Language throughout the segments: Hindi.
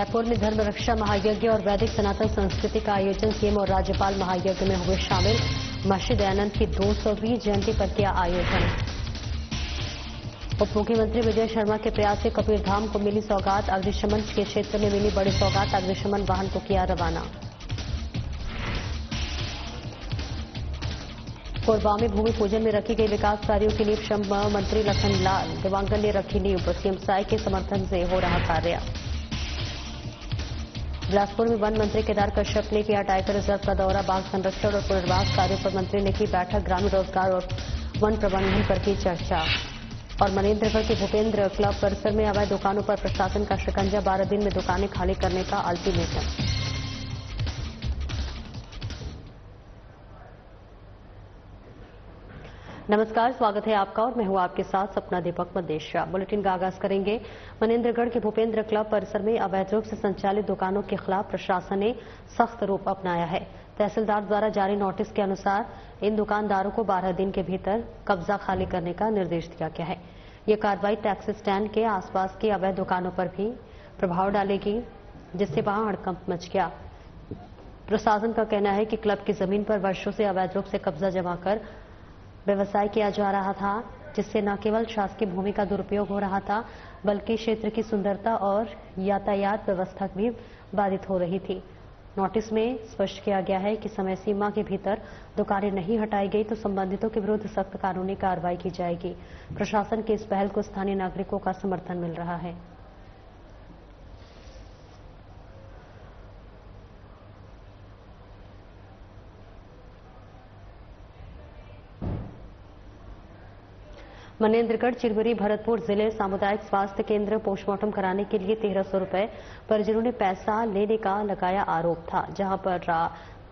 रायपुर में धर्म रक्षा महायज्ञ और वैदिक सनातन संस्कृति का आयोजन सीएम और राज्यपाल महायज्ञ में हुए शामिल। महर्षि दयानंद की 220वीं जयंती पर किया आयोजन। उप मुख्यमंत्री विजय शर्मा के प्रयास से कबीरधाम को मिली सौगात। अग्निशमन के क्षेत्र में मिली बड़ी सौगात। अग्निशमन वाहन को किया रवाना। कोरबा में भूमि पूजन में रखी गई विकास कार्यों की नींव श्रम मंत्री लखनलाल देवांगन ने रखी नींव। सीएम साय के समर्थन से हो रहा कार्य। बिलासपुर में वन मंत्री केदार कश्यप ने किया टाइगर रिजर्व का दौरा। बाघ संरक्षण और पुनर्वास कार्यों पर मंत्री ने की बैठक। ग्रामीण रोजगार और वन प्रबंधन पर की चर्चा। और मनेन्द्रगढ़ के भूपेंद्र क्लब परिसर में अवैध दुकानों पर प्रशासन का शिकंजा। 12 दिन में दुकानें खाली करने का अल्टीमेटम। नमस्कार, स्वागत है आपका और मैं हूं आपके साथ सपना दीपक मदेशिया। बुलेटिन का आगाज करेंगे। मनेन्द्रगढ़ के भूपेंद्र क्लब परिसर में अवैध रूप से संचालित दुकानों के खिलाफ प्रशासन ने सख्त रूप अपनाया है। तहसीलदार द्वारा जारी नोटिस के अनुसार इन दुकानदारों को 12 दिन के भीतर कब्जा खाली करने का निर्देश दिया गया है। ये कार्रवाई टैक्सी स्टैंड के आसपास की अवैध दुकानों पर भी प्रभाव डालेगी, जिससे वहां हड़कंप मच गया। प्रशासन का कहना है कि क्लब की जमीन पर वर्षों से अवैध रूप से कब्जा जमा कर व्यवसाय किया जा रहा था, जिससे न केवल शासकीय भूमि का दुरुपयोग हो रहा था, बल्कि क्षेत्र की सुंदरता और यातायात व्यवस्था भी बाधित हो रही थी। नोटिस में स्पष्ट किया गया है कि समय सीमा के भीतर दुकानें नहीं हटाई गई तो संबंधितों के विरुद्ध सख्त कानूनी कार्रवाई की जाएगी। प्रशासन की इस पहल को स्थानीय नागरिकों का समर्थन मिल रहा है। मनेन्द्रगढ़, चिरबरी, भरतपुर जिले सामुदायिक स्वास्थ्य केंद्र पोस्टमार्टम कराने के लिए 1300 रुपए परिजनों ने पैसा लेने का लगाया आरोप था, जहां पर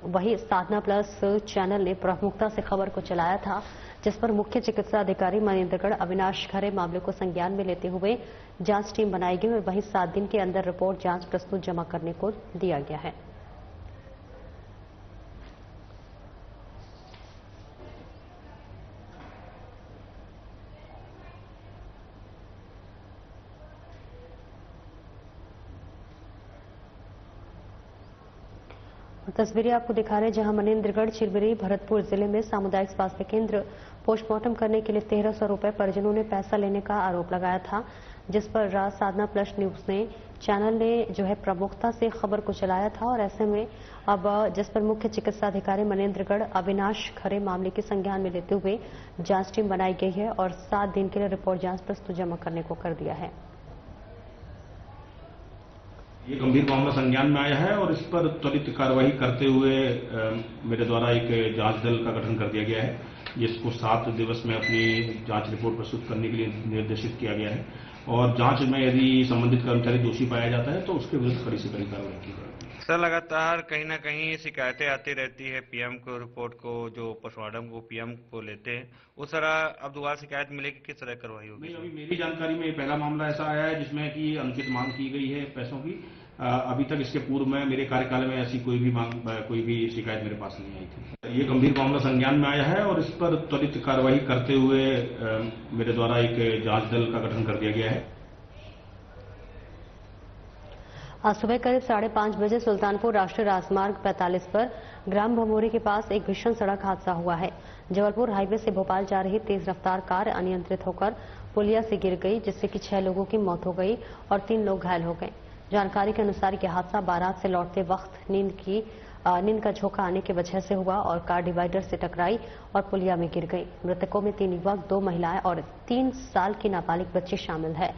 वही साधना प्लस चैनल ने प्रमुखता से खबर को चलाया था, जिस पर मुख्य चिकित्सा अधिकारी मनेन्द्रगढ़ अविनाश खरे मामले को संज्ञान में लेते हुए जांच टीम बनाई गई और वहीं 7 दिन के अंदर रिपोर्ट जांच प्रस्तुत जमा करने को दिया गया है। तस्वीरें आपको दिखा रहे हैं, जहां मनेन्द्रगढ़, चिरबरी, भरतपुर जिले में सामुदायिक स्वास्थ्य केंद्र पोस्टमार्टम करने के लिए 1300 रुपए परिजनों ने पैसा लेने का आरोप लगाया था, जिस पर साधना प्लस न्यूज ने चैनल ने जो है प्रमुखता से खबर को चलाया था। और ऐसे में अब जिस पर मुख्य चिकित्सा अधिकारी मनेन्द्रगढ़ अविनाश खरे मामले के संज्ञान में लेते हुए जांच टीम बनाई गई है और 7 दिन के लिए रिपोर्ट जांच प्रस्तुत जमा करने को कर दिया है। ये गंभीर मामला संज्ञान में आया है और इस पर त्वरित कार्रवाई करते हुए मेरे द्वारा एक जांच दल का गठन कर दिया गया है, जिसको 7 दिवस में अपनी जांच रिपोर्ट प्रस्तुत करने के लिए निर्देशित किया गया है। और जांच में यदि संबंधित कर्मचारी दोषी पाया जाता है तो उसके विरुद्ध कड़ी से कड़ी कार्रवाई की जाएगी। सर, लगातार कहीं ना कहीं शिकायतें आती रहती है पीएम को, रिपोर्ट को जो पोस्टमार्टम को पीएम को लेते हैं, उस तरह अब दोबारा शिकायत मिलेगी, किस तरह कार्रवाई होगी? नहीं, अभी मेरी जानकारी में पहला मामला ऐसा आया है जिसमें कि अनुचित मांग की गई है पैसों की। अभी तक इसके पूर्व में मेरे कार्यकाल में ऐसी कोई भी शिकायत मेरे पास नहीं आई थी। ये गंभीर मामला संज्ञान में आया है और इस पर त्वरित कार्रवाई करते हुए मेरे द्वारा एक जांच दल का गठन कर दिया गया है। आज सुबह करीब 5:30 बजे सुल्तानपुर राष्ट्रीय राजमार्ग 45 पर ग्राम भमोरी के पास एक भीषण सड़क हादसा हुआ है। जबलपुर हाईवे से भोपाल जा रही तेज रफ्तार कार अनियंत्रित होकर पुलिया से गिर गई, जिससे कि 6 लोगों की मौत हो गई और 3 लोग घायल हो गए। जानकारी के अनुसार यह हादसा बारात से लौटते वक्त नींद का झोंका आने की वजह से हुआ और कार डिवाइडर से टकराई और पुलिया में गिर गई। मृतकों में 3 युवक, 2 महिलाएं और 3 साल की नाबालिग बच्ची शामिल है।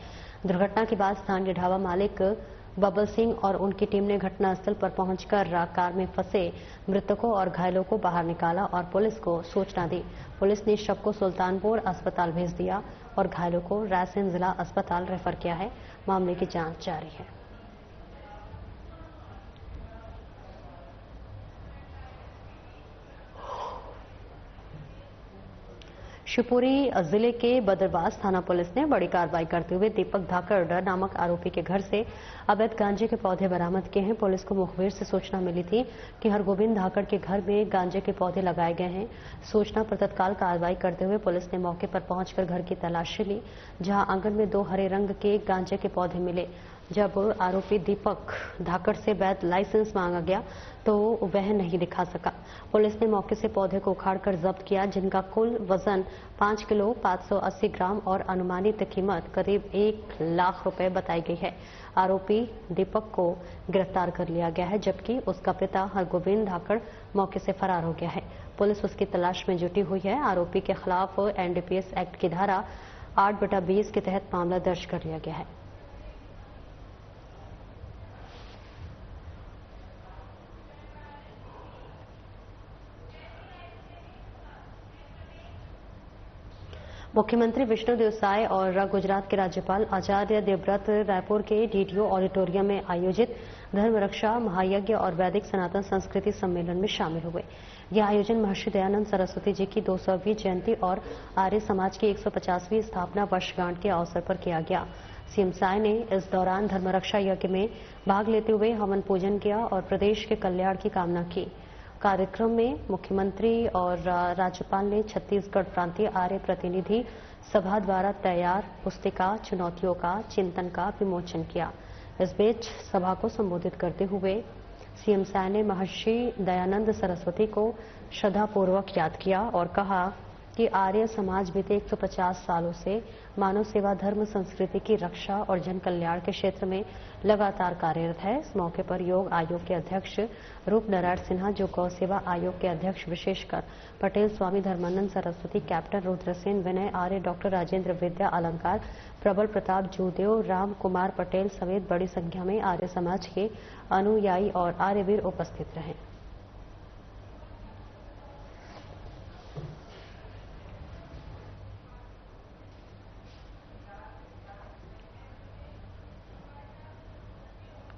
दुर्घटना के बाद स्थानीय ढाबा मालिक बबल सिंह और उनकी टीम ने घटनास्थल पर पहुंचकर कार में फंसे मृतकों और घायलों को बाहर निकाला और पुलिस को सूचना दी। पुलिस ने शव को सुल्तानपुर अस्पताल भेज दिया और घायलों को रायसेन जिला अस्पताल रेफर किया है। मामले की जांच जारी है। शिवपुरी जिले के बदरवास थाना पुलिस ने बड़ी कार्रवाई करते हुए दीपक धाकड़ नामक आरोपी के घर से अवैध गांजे के पौधे बरामद किए हैं। पुलिस को मुखबिर से सूचना मिली थी कि हरगोविंद धाकड़ के घर में गांजे के पौधे लगाए गए हैं। सूचना पर तत्काल कार्रवाई करते हुए पुलिस ने मौके पर पहुंचकर घर की तलाशी ली, जहां आंगन में 2 हरे रंग के गांजे के पौधे मिले। जब आरोपी दीपक धाकड़ से वैध लाइसेंस मांगा गया तो वह नहीं दिखा सका। पुलिस ने मौके से पौधे को उखाड़कर जब्त किया, जिनका कुल वजन 5 किलो 580 ग्राम और अनुमानित कीमत करीब 1 लाख रुपए बताई गई है। आरोपी दीपक को गिरफ्तार कर लिया गया है, जबकि उसका पिता हरगोविंद धाकड़ मौके से फरार हो गया है। पुलिस उसकी तलाश में जुटी हुई है। आरोपी के खिलाफ एनडीपीएस एक्ट की धारा 8/20 के तहत मामला दर्ज कर लिया गया है। मुख्यमंत्री विष्णुदेव साय और गुजरात के राज्यपाल आचार्य देवव्रत रायपुर के डीडीओ ऑडिटोरियम में आयोजित धर्म रक्षा महायज्ञ और वैदिक सनातन संस्कृति सम्मेलन में शामिल हुए। यह आयोजन महर्षि दयानंद सरस्वती जी की 200वीं जयंती और आर्य समाज की 150वीं स्थापना वर्षगांठ के अवसर पर किया गया। सीएम साय ने इस दौरान धर्म रक्षा यज्ञ में भाग लेते हुए हवन पूजन किया और प्रदेश के कल्याण की कामना की। कार्यक्रम में मुख्यमंत्री और राज्यपाल ने छत्तीसगढ़ प्रांतीय आर्य प्रतिनिधि सभा द्वारा तैयार पुस्तिका चुनौतियों का चिंतन का विमोचन किया। इस बीच सभा को संबोधित करते हुए सीएम साय ने महर्षि दयानंद सरस्वती को श्रद्धापूर्वक याद किया और कहा कि आर्य समाज बीते 150 सालों से मानव सेवा, धर्म, संस्कृति की रक्षा और जन कल्याण के क्षेत्र में लगातार कार्यरत है। इस मौके पर योग आयोग के अध्यक्ष रूप नारायण सिन्हा, जो गौ सेवा आयोग के अध्यक्ष विशेषकर पटेल स्वामी धर्मानंद सरस्वती, कैप्टन रुद्रसेन, विनय आर्य, डॉक्टर राजेंद्र विद्या अलंकार, प्रबल प्रताप जूदेव, राम कुमार पटेल समेत बड़ी संख्या में आर्य समाज के अनुयायी और आर्यवीर उपस्थित रहे।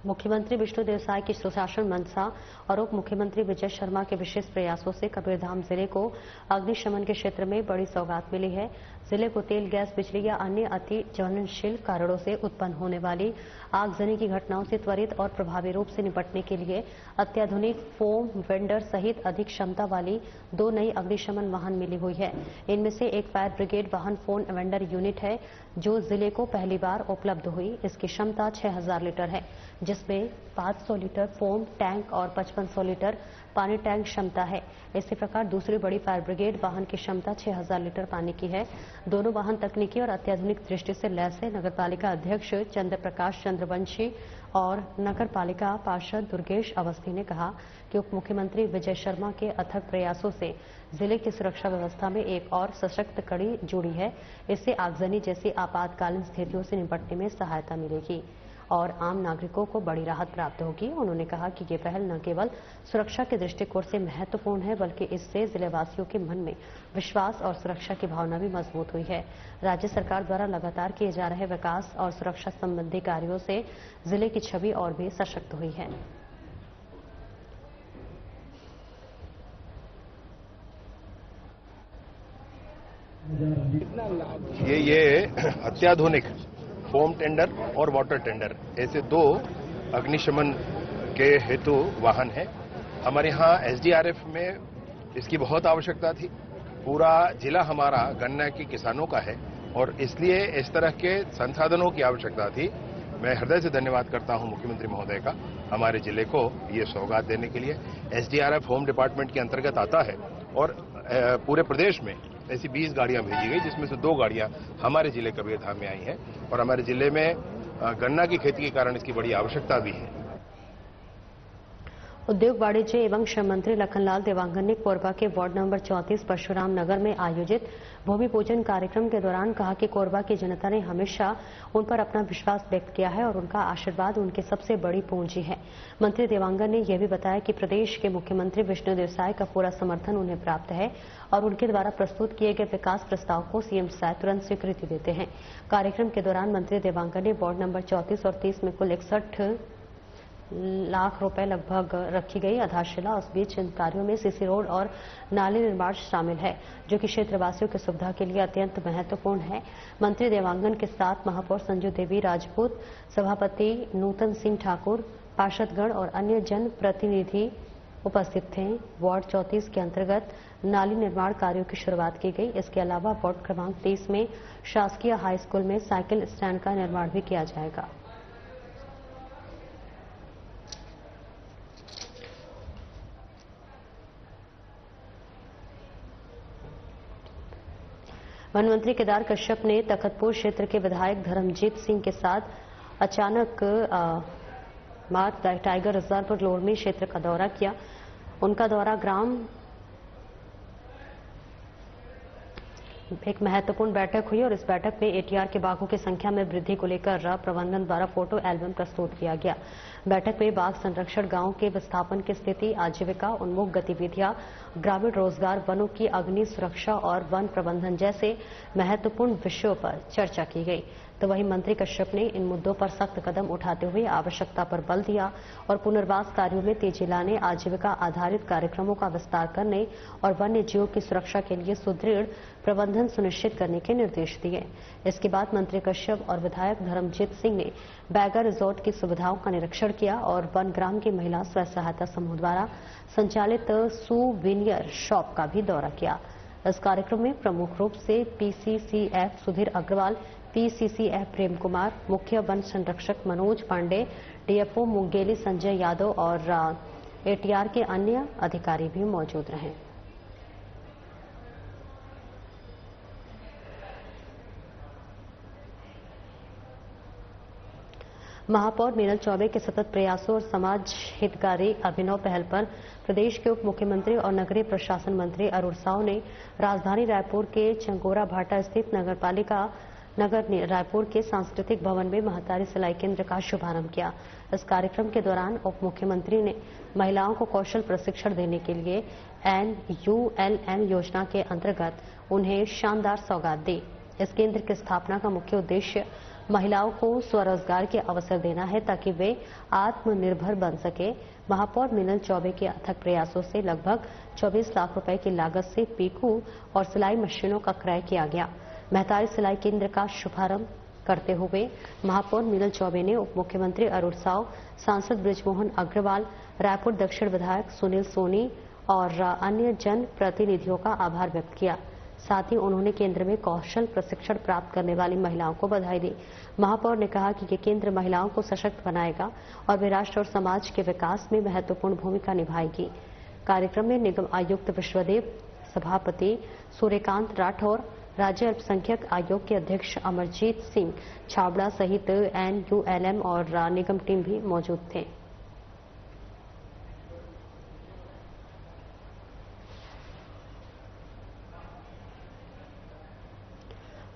मुख्यमंत्री विष्णुदेव साय की सुशासन मंशा और उप मुख्यमंत्री विजय शर्मा के विशेष प्रयासों से कबीरधाम जिले को अग्निशमन के क्षेत्र में बड़ी सौगात मिली है। जिले को तेल, गैस, बिजली या अन्य अति ज्वलनशील कारणों से उत्पन्न होने वाली आगजनी की घटनाओं से त्वरित और प्रभावी रूप से निपटने के लिए अत्याधुनिक फोम वेंडर सहित अधिक क्षमता वाली 2 नई अग्निशमन वाहन मिली हुई है। इनमें से एक फायर ब्रिगेड वाहन फोम वेंडर यूनिट है, जो जिले को पहली बार उपलब्ध हुई। इसकी क्षमता 6000 लीटर है, जिसमें 500 लीटर फोम टैंक और 5500 लीटर पानी टैंक क्षमता है। इसी प्रकार दूसरी बड़ी फायर ब्रिगेड वाहन की क्षमता 6000 लीटर पानी की है। दोनों वाहन तकनीकी और अत्याधुनिक दृष्टि से लैस है। नगर पालिका अध्यक्ष चंद्र प्रकाश चंद्रवंशी और नगर पालिका पार्षद दुर्गेश अवस्थी ने कहा कि उप मुख्यमंत्री विजय शर्मा के अथक प्रयासों से जिले की सुरक्षा व्यवस्था में एक और सशक्त कड़ी जुड़ी है। इससे आगजनी जैसी आपातकालीन स्थितियों से निपटने में सहायता मिलेगी और आम नागरिकों को बड़ी राहत प्राप्त होगी। उन्होंने कहा कि ये पहल न केवल सुरक्षा के दृष्टिकोण से महत्वपूर्ण है, बल्कि इससे जिलेवासियों के मन में विश्वास और सुरक्षा की भावना भी मजबूत हुई है। राज्य सरकार द्वारा लगातार किए जा रहे विकास और सुरक्षा संबंधी कार्यों से जिले की छवि और भी सशक्त हुई है। ये अत्याधुनिक फोम टेंडर और वाटर टेंडर ऐसे 2 अग्निशमन के हेतु वाहन है। हमारे यहाँ एसडीआरएफ में इसकी बहुत आवश्यकता थी। पूरा जिला हमारा गन्ना के किसानों का है और इसलिए इस तरह के संसाधनों की आवश्यकता थी। मैं हृदय से धन्यवाद करता हूं मुख्यमंत्री महोदय का हमारे जिले को ये सौगात देने के लिए। एसडीआरएफ होम डिपार्टमेंट के अंतर्गत आता है और पूरे प्रदेश में ऐसी 20 गाड़ियां भेजी गई, जिसमें से 2 गाड़ियां हमारे जिले कबीरधाम में आई हैं और हमारे जिले में गन्ना की खेती के कारण इसकी बड़ी आवश्यकता भी है। उद्योग, वाणिज्य एवं श्रम मंत्री लखनलाल देवांगन ने कोरबा के वार्ड नंबर 34 परशुराम नगर में आयोजित भूमि पूजन कार्यक्रम के दौरान कहा कि कोरबा की जनता ने हमेशा उन पर अपना विश्वास व्यक्त किया है और उनका आशीर्वाद उनकी सबसे बड़ी पूंजी है। मंत्री देवांगन ने यह भी बताया कि प्रदेश के मुख्यमंत्री विष्णुदेव साय का पूरा समर्थन उन्हें प्राप्त है और उनके द्वारा प्रस्तुत किए गए विकास प्रस्ताव को सीएम साय तुरंत स्वीकृति देते हैं। कार्यक्रम के दौरान मंत्री देवांगन ने वार्ड नंबर 34 और 30 में कुल 61 लाख रुपए लगभग रखी गई आधारशिला। उस बीच इन कार्यों में सीसी रोड और नाली निर्माण शामिल है, जो कि क्षेत्रवासियों की सुविधा के लिए अत्यंत महत्वपूर्ण है। मंत्री देवांगन के साथ महापौर संजू देवी राजपूत, सभापति नूतन सिंह ठाकुर, पार्षदगण और अन्य जन प्रतिनिधि उपस्थित थे। वार्ड 34 के अंतर्गत नाली निर्माण कार्यों की शुरुआत की गई। इसके अलावा वार्ड क्रमांक 30 में शासकीय हाई स्कूल में साइकिल स्टैंड का निर्माण भी किया जाएगा। वन मंत्री केदार कश्यप ने तखतपुर क्षेत्र के विधायक धर्मजीत सिंह के साथ अचानक मार्ग टाइगर रिजर्व लोरमी क्षेत्र का दौरा किया। उनका दौरा एक महत्वपूर्ण बैठक हुई और इस बैठक में एटीआर के बाघों की संख्या में वृद्धि को लेकर प्रबंधन द्वारा फोटो एल्बम प्रस्तुत किया गया। बैठक में बाघ संरक्षण, गांव के विस्थापन की स्थिति, आजीविका उन्मुख गतिविधियां, ग्रामीण रोजगार, वनों की अग्नि सुरक्षा और वन प्रबंधन जैसे महत्वपूर्ण विषयों पर चर्चा की गई। तो वहीं मंत्री कश्यप ने इन मुद्दों पर सख्त कदम उठाते हुए आवश्यकता पर बल दिया और पुनर्वास कार्यों में तेजी लाने, आजीविका आधारित कार्यक्रमों का विस्तार करने और वन्य जीवों की सुरक्षा के लिए सुदृढ़ प्रबंधन सुनिश्चित करने के निर्देश दिए। इसके बाद मंत्री कश्यप और विधायक धर्मजीत सिंह ने बैगा रिजॉर्ट की सुविधाओं का निरीक्षण किया और वनग्राम की महिला स्व सहायता समूह द्वारा संचालित सूवेनियर शॉप का भी दौरा किया। इस कार्यक्रम में प्रमुख रूप से पीसीसीएफ सुधीर अग्रवाल, पीसीसीएफ प्रेम कुमार, मुख्य वन संरक्षक मनोज पांडे, डीएफओ मुंगेली संजय यादव और एटीआर के अन्य अधिकारी भी मौजूद रहे। महापौर मीनल चौबे के सतत प्रयासों और समाज हितकारी अभिनव पहल पर प्रदेश के उप मुख्यमंत्री और नगरीय प्रशासन मंत्री अरुण साव ने राजधानी रायपुर के चंगोरा भाटा स्थित नगर रायपुर के सांस्कृतिक भवन में महतारी सिलाई केंद्र का शुभारंभ किया। इस कार्यक्रम के दौरान उप मुख्यमंत्री ने महिलाओं को कौशल प्रशिक्षण देने के लिए NULM योजना के अंतर्गत उन्हें शानदार सौगात दी। इस केंद्र की स्थापना का मुख्य उद्देश्य महिलाओं को स्वरोजगार के अवसर देना है ताकि वे आत्मनिर्भर बन सके। महापौर मीनल चौबे के अथक प्रयासों से लगभग 24 लाख रुपए की लागत से पीकू और सिलाई मशीनों का क्रय किया गया। महतारी सिलाई केंद्र का शुभारंभ करते हुए महापौर मीनल चौबे ने उप मुख्यमंत्री अरुण साव, सांसद बृजमोहन अग्रवाल, रायपुर दक्षिण विधायक सुनील सोनी और अन्य जन प्रतिनिधियों का आभार व्यक्त किया। साथ ही उन्होंने केंद्र में कौशल प्रशिक्षण प्राप्त करने वाली महिलाओं को बधाई दी। महापौर ने कहा कि ये केंद्र महिलाओं को सशक्त बनाएगा और वे राष्ट्र और समाज के विकास में महत्वपूर्ण भूमिका निभाएगी। कार्यक्रम में निगम आयुक्त विश्वदेव, सभापति सूर्यकांत राठौर, राज्य अल्पसंख्यक आयोग के अध्यक्ष अमरजीत सिंह छाबड़ा सहित NULM और निगम टीम भी मौजूद थे।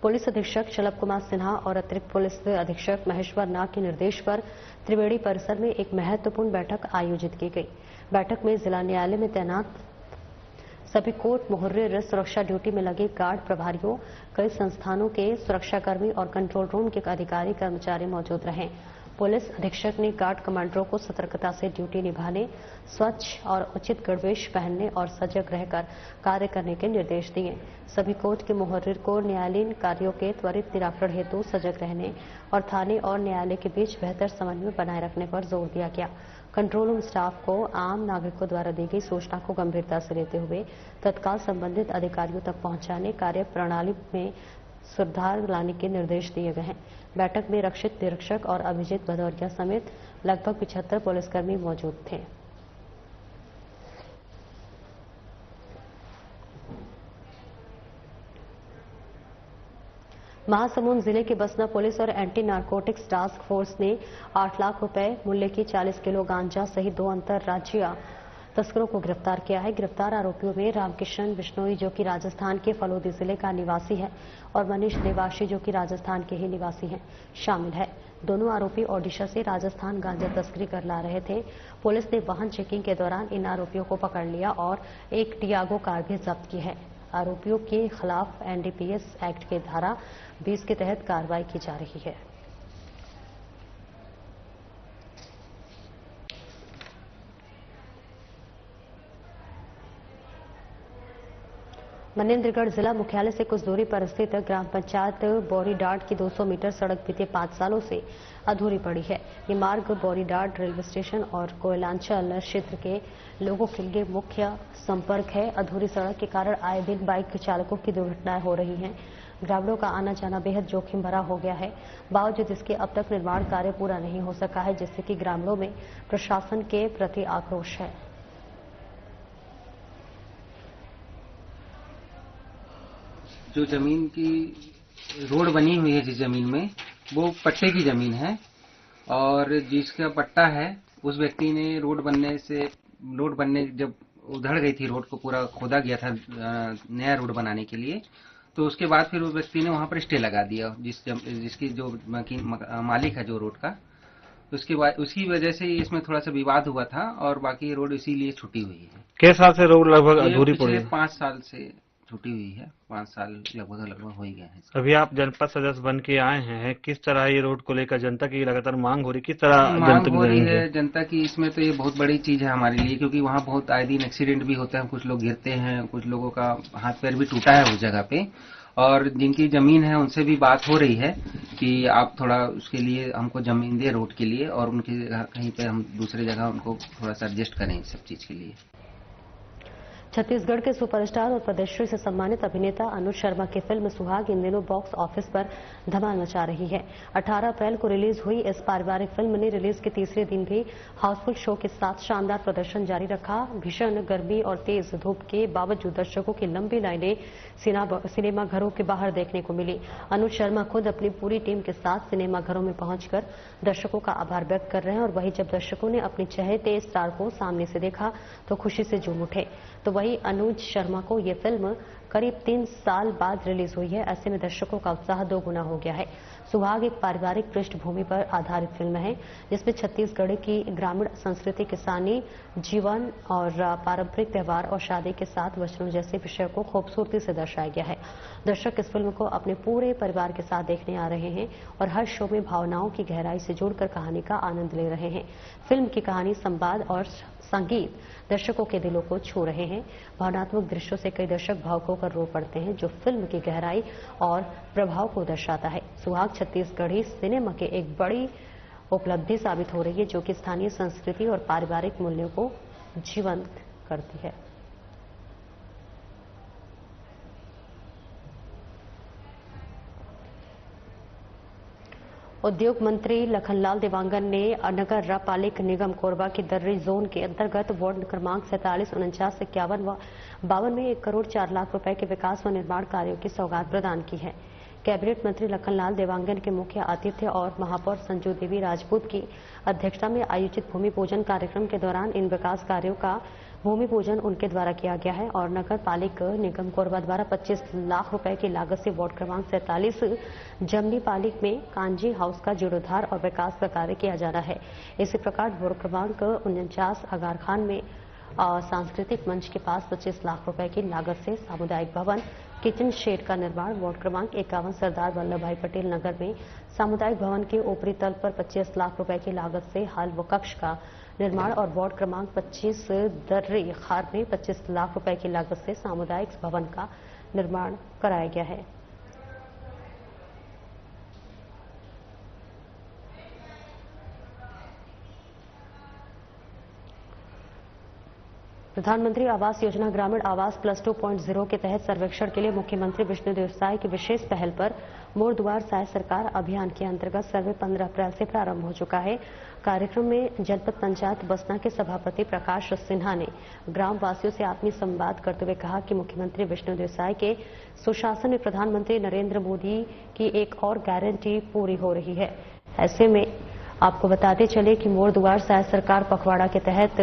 पुलिस अधीक्षक शलभ कुमार सिन्हा और अतिरिक्त पुलिस अधीक्षक महेश्वर नाग के निर्देश पर त्रिवेणी परिसर में एक महत्वपूर्ण बैठक आयोजित की गई। बैठक में जिला न्यायालय में तैनात सभी कोर्ट मुहर्रिर, सुरक्षा ड्यूटी में लगे गार्ड प्रभारियों, कई संस्थानों के सुरक्षाकर्मी और कंट्रोल रूम के अधिकारी कर्मचारी मौजूद रहे। पुलिस अधीक्षक ने गार्ड कमांडरों को सतर्कता से ड्यूटी निभाने, स्वच्छ और उचित गणवेश पहनने और सजग रहकर कार्य करने के निर्देश दिए। सभी कोर्ट के मुहर्रिर को न्यायालयीन कार्यों के त्वरित निराकरण हेतु सजग रहने और थाने और न्यायालय के बीच बेहतर समन्वय बनाए रखने पर जोर दिया गया। कंट्रोल रूम स्टाफ को आम नागरिकों द्वारा दी गई सूचना को गंभीरता से लेते हुए तत्काल संबंधित अधिकारियों तक पहुंचाने, कार्य प्रणाली में सुधार लाने के निर्देश दिए गए हैं। बैठक में रक्षित निरीक्षक और अभिजीत भदौरिया समेत लगभग 75 पुलिसकर्मी मौजूद थे। महासमुंद जिले की बसना पुलिस और एंटी नारकोटिक्स टास्क फोर्स ने 8 लाख रुपए मूल्य की 40 किलो गांजा सहित 2 अंतर्राज्यीय तस्करों को गिरफ्तार किया है। गिरफ्तार आरोपियों में रामकिशन बिश्नोई जो कि राजस्थान के फलोदी जिले का निवासी है और मनीष देवाशी जो कि राजस्थान के ही निवासी हैं शामिल है। दोनों आरोपी ओडिशा से राजस्थान गांजा तस्करी कर ला रहे थे। पुलिस ने वाहन चेकिंग के दौरान इन आरोपियों को पकड़ लिया और एक टियागो कार भी जब्त की है। आरोपियों के खिलाफ NDPS एक्ट के धारा 20 के तहत कार्रवाई की जा रही है। मनेंद्रगढ़ जिला मुख्यालय से कुछ दूरी पर स्थित ग्राम पंचायत बोरीडाड की 200 मीटर सड़क बीते 5 सालों से अधूरी पड़ी है। ये मार्ग बोरीडाड रेलवे स्टेशन और कोयलांचल क्षेत्र के लोगों के लिए मुख्य संपर्क है। अधूरी सड़क के कारण आए दिन बाइक चालकों की दुर्घटनाएं हो रही हैं। ग्रामीणों का आना जाना बेहद जोखिम भरा हो गया है। बावजूद इसके अब तक निर्माण कार्य पूरा नहीं हो सका है, जिससे कि ग्रामीणों में प्रशासन के प्रति आक्रोश है। जो जमीन की रोड बनी हुई है जिस जमीन में, वो पट्टे की जमीन है और जिसका पट्टा है उस व्यक्ति ने रोड बनने जब उधड़ गई थी, रोड को पूरा खोदा गया था नया रोड बनाने के लिए, तो उसके बाद फिर उस व्यक्ति ने वहां पर स्टे लगा दिया, जिसकी जो मालिक है जो रोड का, उसके बाद उसकी वजह से इसमें थोड़ा सा विवाद हुआ था और बाकी रोड इसीलिए छूटी हुई है। किस साल से रोड लगभग अधूरी पड़ी पिछले है? 5 साल से छूटी हुई है, 5 साल लगभग हो ही गए हैं। अभी आप जनपद सदस्य बन के आए हैं, किस तरह ये रोड को लेकर जनता की लगातार मांग हो रही, किस तरह मांग हो रही है जनता की? इसमें तो ये बहुत बड़ी चीज है हमारे लिए, क्योंकि वहाँ बहुत आए दिन एक्सीडेंट भी होते हैं, कुछ लोग गिरते हैं, कुछ लोगों का हाथ पैर भी टूटा है उस जगह पे, और जिनकी जमीन है उनसे भी बात हो रही है कि आप थोड़ा उसके लिए हमको जमीन दे रोड के लिए, और उनकी कहीं पे हम दूसरी जगह उनको थोड़ा सा एडजस्ट करें इस सब चीज के लिए। छत्तीसगढ़ के सुपरस्टार और पद्मश्री से सम्मानित अभिनेता अनुज शर्मा की फिल्म सुहाग इन दिनों बॉक्स ऑफिस पर धमाल मचा रही है। 18 अप्रैल को रिलीज हुई इस पारिवारिक फिल्म ने रिलीज के तीसरे दिन भी हाउसफुल शो के साथ शानदार प्रदर्शन जारी रखा। भीषण गर्मी और तेज धूप के बावजूद दर्शकों की लंबी लाइनें सिनेमा घरों के बाहर देखने को मिली। अनुज शर्मा खुद अपनी पूरी टीम के साथ सिनेमा घरों में पहुंचकर दर्शकों का आभार व्यक्त कर रहे हैं, और वहीं जब दर्शकों ने अपने चहेते स्टार को सामने से देखा तो खुशी से झूम उठे। तो वहीं अनुज शर्मा को ये फिल्म करीब 3 साल बाद रिलीज हुई है, ऐसे में दर्शकों का उत्साह 2 गुना हो गया है। सुहाग एक पारिवारिक पृष्ठभूमि पर आधारित फिल्म है, जिसमें छत्तीसगढ़ की ग्रामीण संस्कृति, किसानी जीवन और पारंपरिक त्योहार और शादी के साथ वचनों जैसे विषयों को खूबसूरती से दर्शाया गया है। दर्शक इस फिल्म को अपने पूरे परिवार के साथ देखने आ रहे हैं और हर शो में भावनाओं की गहराई से जुड़कर कहानी का आनंद ले रहे हैं। फिल्म की कहानी, संवाद और संगीत दर्शकों के दिलों को छू रहे हैं। भावनात्मक दृश्यों से कई दर्शक भावुक होकर रो पड़ते हैं, जो फिल्म की गहराई और प्रभाव को दर्शाता है। सुहाग छत्तीसगढ़ी सिनेमा के एक बड़ी उपलब्धि साबित हो रही है, जो कि स्थानीय संस्कृति और पारिवारिक मूल्यों को जीवंत करती है। उद्योग मंत्री लखनलाल देवांगन ने नगर पालिक निगम कोरबा की दर्री जोन के अंतर्गत वार्ड क्रमांक 47, 49, 51 व 52 में 1 करोड़ 4 लाख रुपए के विकास व निर्माण कार्यों की सौगात प्रदान की है। कैबिनेट मंत्री लखनलाल देवांगन के मुख्य आतिथ्य और महापौर संजू देवी राजपूत की अध्यक्षता में आयोजित भूमि पूजन कार्यक्रम के दौरान इन विकास कार्यों का भूमि पूजन उनके द्वारा किया गया है और नगर पालिक निगम कोरबा द्वारा 25 लाख रुपए की लागत से वार्ड क्रमांक 47 जमनी पालिक में कांजी हाउस का जीर्णोद्धार और विकास का कार्य किया जा रहा है। इसी प्रकार वार्ड क्रमांक 49 आगार खान में सांस्कृतिक मंच के पास 25 लाख रुपए की लागत से सामुदायिक भवन किचन शेड का निर्माण, वार्ड क्रमांक 51 सरदार वल्लभ भाई पटेल नगर में सामुदायिक भवन के ऊपरी तल पर 25 लाख रुपए की लागत से हॉल व कक्ष का निर्माण और वार्ड क्रमांक 25 दर्री खार में 25 लाख रुपए की लागत से सामुदायिक भवन का निर्माण कराया गया है। प्रधानमंत्री आवास योजना ग्रामीण आवास प्लस 2.0 के तहत सर्वेक्षण के लिए मुख्यमंत्री विष्णुदेव साय की विशेष पहल पर मोर दुआर साय सरकार अभियान के अंतर्गत सर्वे 15 अप्रैल से प्रारंभ हो चुका है। कार्यक्रम में जनपद पंचायत बसना के सभापति प्रकाश सिन्हा ने ग्राम वासियों से आत्मीय संवाद करते हुए कहा कि मुख्यमंत्री विष्णुदेव साय के सुशासन में प्रधानमंत्री नरेंद्र मोदी की एक और गारंटी पूरी हो रही है। ऐसे में आपको बताते चले कि मोर दुआर साय सरकार पखवाड़ा के तहत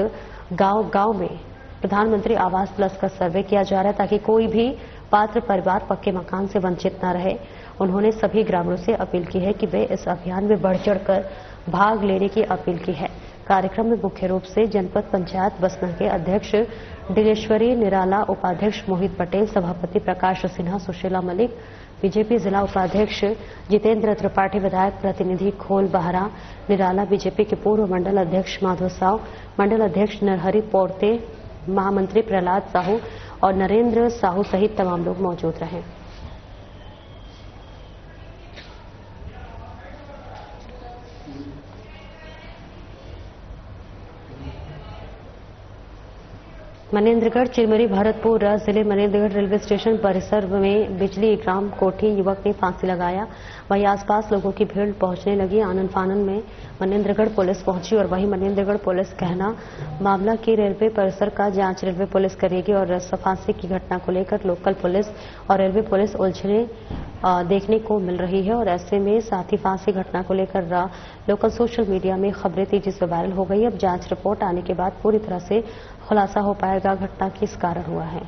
गांव-गांव में प्रधानमंत्री आवास प्लस का सर्वे किया जा रहा है, ताकि कोई भी पात्र परिवार पक्के मकान से वंचित न रहे। उन्होंने सभी ग्रामीणों से अपील की है कि वे इस अभियान में बढ़ चढ़कर भाग लेने की अपील की है। कार्यक्रम में मुख्य रूप से जनपद पंचायत बसना के अध्यक्ष दिलेश्वरी निराला, उपाध्यक्ष मोहित पटेल, सभापति प्रकाश सिन्हा, सुशीला मलिक, बीजेपी जिला उपाध्यक्ष जितेंद्र त्रिपाठी, विधायक प्रतिनिधि खोल बहरा निराला, बीजेपी के पूर्व मंडल अध्यक्ष माधव साव, मंडल अध्यक्ष नरहरि पोर्ते, महामंत्री प्रहलाद साहू और नरेंद्र साहू सहित तमाम लोग मौजूद रहे। मनेंद्रगढ़ चिरमिरी भरतपुर जिले मनेंद्रगढ़ रेलवे स्टेशन परिसर में बिजली ग्राम कोठी युवक ने फांसी लगाया। वहीं आसपास लोगों की भीड़ पहुंचने लगी। आनन फानन में मनेंद्रगढ़ पुलिस पहुंची और वहीं मनेंद्रगढ़ पुलिस कहना मामला की रेलवे परिसर का जांच रेलवे पुलिस करेगी और फांसी की घटना को लेकर लोकल पुलिस और रेलवे पुलिस उलझने देखने को मिल रही है। और ऐसे में साथ ही फांसी घटना को लेकर लोकल सोशल मीडिया में खबरें तेजी से वायरल हो गई। अब जांच रिपोर्ट आने के बाद पूरी तरह से खुलासा हो पाएगा घटना किस कारण हुआ है।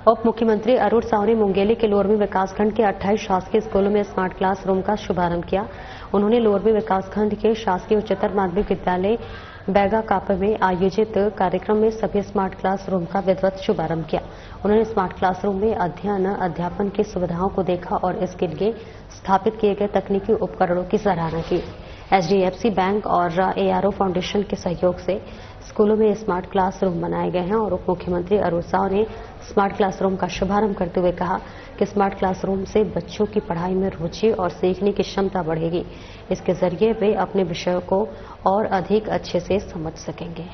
उप मुख्यमंत्री अरुण साव ने मुंगेली के लोरमी विकासखंड के 28 शासकीय स्कूलों में स्मार्ट क्लासरूम का शुभारंभ किया। उन्होंने लोरमी विकासखंड के शासकीय उच्चतर माध्यमिक विद्यालय बैगा कापा में आयोजित कार्यक्रम में सभी स्मार्ट क्लासरूम का विधिवत शुभारंभ किया। उन्होंने स्मार्ट क्लासरूम में अध्ययन अध्यापन की सुविधाओं को देखा और इसके लिए स्थापित किए गए तकनीकी उपकरणों की सराहना की। एचडीएफसी बैंक और एआरओ फाउंडेशन के सहयोग से स्कूलों में स्मार्ट क्लासरूम बनाए गए हैं और उप मुख्यमंत्री अरुण साव ने स्मार्ट क्लासरूम का शुभारंभ करते हुए कहा कि स्मार्ट क्लासरूम से बच्चों की पढ़ाई में रुचि और सीखने की क्षमता बढ़ेगी। इसके जरिए वे अपने विषयों को और अधिक अच्छे से समझ सकेंगे।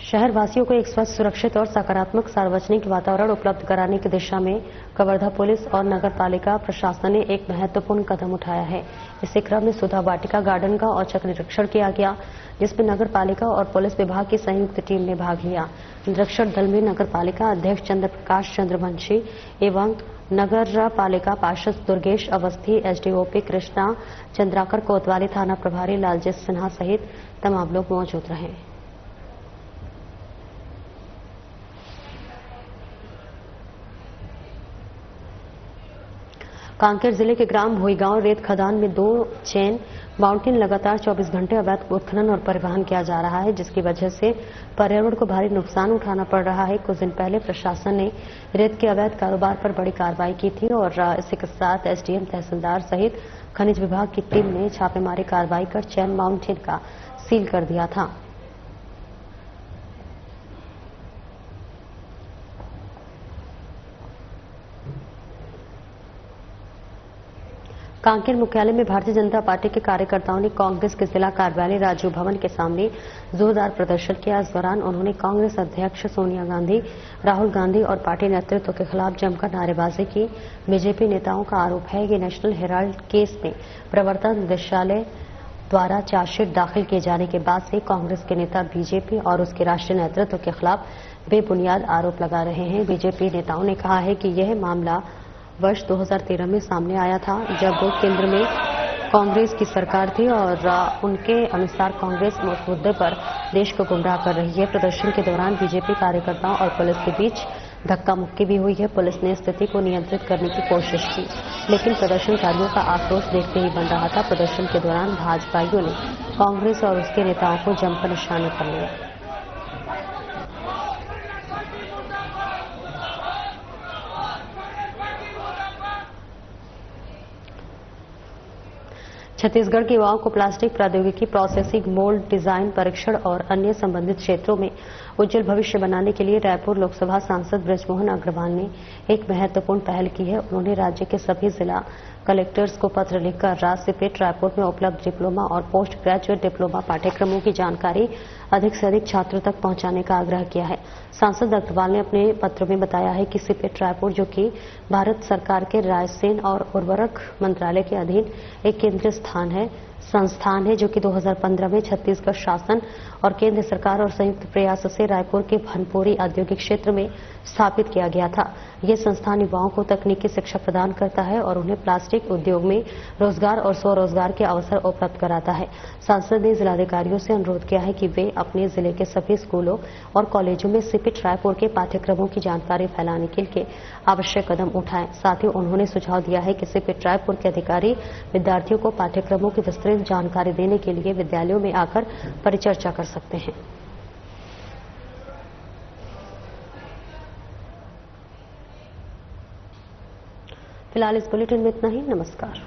शहरवासियों को एक स्वच्छ, सुरक्षित और सकारात्मक सार्वजनिक वातावरण उपलब्ध कराने की दिशा में कवर्धा पुलिस और नगर पालिका प्रशासन ने एक महत्वपूर्ण कदम उठाया है। इसी क्रम में सुधा वाटिका गार्डन का औचक निरीक्षण किया गया, जिसमें नगर पालिका और पुलिस विभाग की संयुक्त टीम ने भाग लिया। निरीक्षण दल में नगर पालिका अध्यक्ष चंद्र प्रकाश चंद्रवंशी एवं नगर पालिका पार्षद दुर्गेश अवस्थी, एसडीओपी कृष्णा चंद्राकर कोतवाली, थाना प्रभारी लालजीत सिन्हा सहित तमाम लोग मौजूद रहे। कांकेर जिले के ग्राम भोईगांव रेत खदान में 2 चेन माउंटेन लगातार 24 घंटे अवैध उत्खनन और परिवहन किया जा रहा है, जिसकी वजह से पर्यावरण को भारी नुकसान उठाना पड़ रहा है। कुछ दिन पहले प्रशासन ने रेत के अवैध कारोबार पर बड़ी कार्रवाई की थी और इसी के साथ एसडीएम, तहसीलदार सहित खनिज विभाग की टीम ने छापेमारी कार्रवाई कर चैन माउंटेन का सील कर दिया था। कांकेर मुख्यालय में भारतीय जनता पार्टी के कार्यकर्ताओं ने कांग्रेस के जिला कार्यालय राजीव भवन के सामने जोरदार प्रदर्शन किया। इस दौरान उन्होंने कांग्रेस अध्यक्ष सोनिया गांधी, राहुल गांधी और पार्टी नेतृत्व के खिलाफ जमकर नारेबाजी की। बीजेपी नेताओं का आरोप है कि नेशनल हेराल्ड केस में प्रवर्तन निदेशालय द्वारा चार्जशीट दाखिल किए जाने के बाद से कांग्रेस के नेता बीजेपी और उसके राष्ट्रीय नेतृत्व के खिलाफ बेबुनियाद आरोप लगा रहे हैं। बीजेपी नेताओं ने कहा है कि यह मामला वर्ष 2013 में सामने आया था, जब केंद्र में कांग्रेस की सरकार थी और उनके अनुसार कांग्रेस उस मुद्दे पर देश को गुमराह कर रही है। प्रदर्शन के दौरान बीजेपी कार्यकर्ताओं और पुलिस के बीच धक्का मुक्की भी हुई है। पुलिस ने स्थिति को नियंत्रित करने की कोशिश की, लेकिन प्रदर्शनकारियों का आक्रोश देखते ही बन रहा था। प्रदर्शन के दौरान भाजपाइयों ने कांग्रेस और उसके नेताओं को जमकर निशाने पर लिया। छत्तीसगढ़ के युवाओं को प्लास्टिक प्रौद्योगिकी, प्रोसेसिंग, मोल्ड, डिजाइन, परीक्षण और अन्य संबंधित क्षेत्रों में उज्जवल भविष्य बनाने के लिए रायपुर लोकसभा सांसद बृजमोहन अग्रवाल ने एक महत्वपूर्ण पहल की है। उन्होंने राज्य के सभी जिला कलेक्टर्स को पत्र लिखकर राज्यपीठ रायपुर में उपलब्ध डिप्लोमा और पोस्ट ग्रेजुएट डिप्लोमा पाठ्यक्रमों की जानकारी अधिक से अधिक छात्रों तक पहुंचाने का आग्रह किया है। सांसद अग्रवाल ने अपने पत्र में बताया है कि सीपेट रायपुर, जो कि भारत सरकार के रायसेन और उर्वरक मंत्रालय के अधीन एक केंद्रीय संस्थान है, जो कि 2015 में छत्तीसगढ़ शासन और केंद्र सरकार और संयुक्त प्रयास से रायपुर के भनपुरी औद्योगिक क्षेत्र में स्थापित किया गया था। यह संस्थान युवाओं को तकनीकी शिक्षा प्रदान करता है और उन्हें प्लास्टिक उद्योग में रोजगार और स्वरोजगार के अवसर उपलब्ध कराता है। सांसद ने जिलाधिकारियों से अनुरोध किया है कि वे अपने जिले के सभी स्कूलों और कॉलेजों में सीपेट रायपुर के पाठ्यक्रमों की जानकारी फैलाने के लिए आवश्यक कदम उठाएं। साथ ही उन्होंने सुझाव दिया है कि सीपेट रायपुर के अधिकारी विद्यार्थियों को पाठ्यक्रमों की विस्तृत जानकारी देने के लिए विद्यालयों में आकर परिचर्चा कर सकते हैं। फिलहाल इस बुलेटिन में इतना ही। नमस्कार।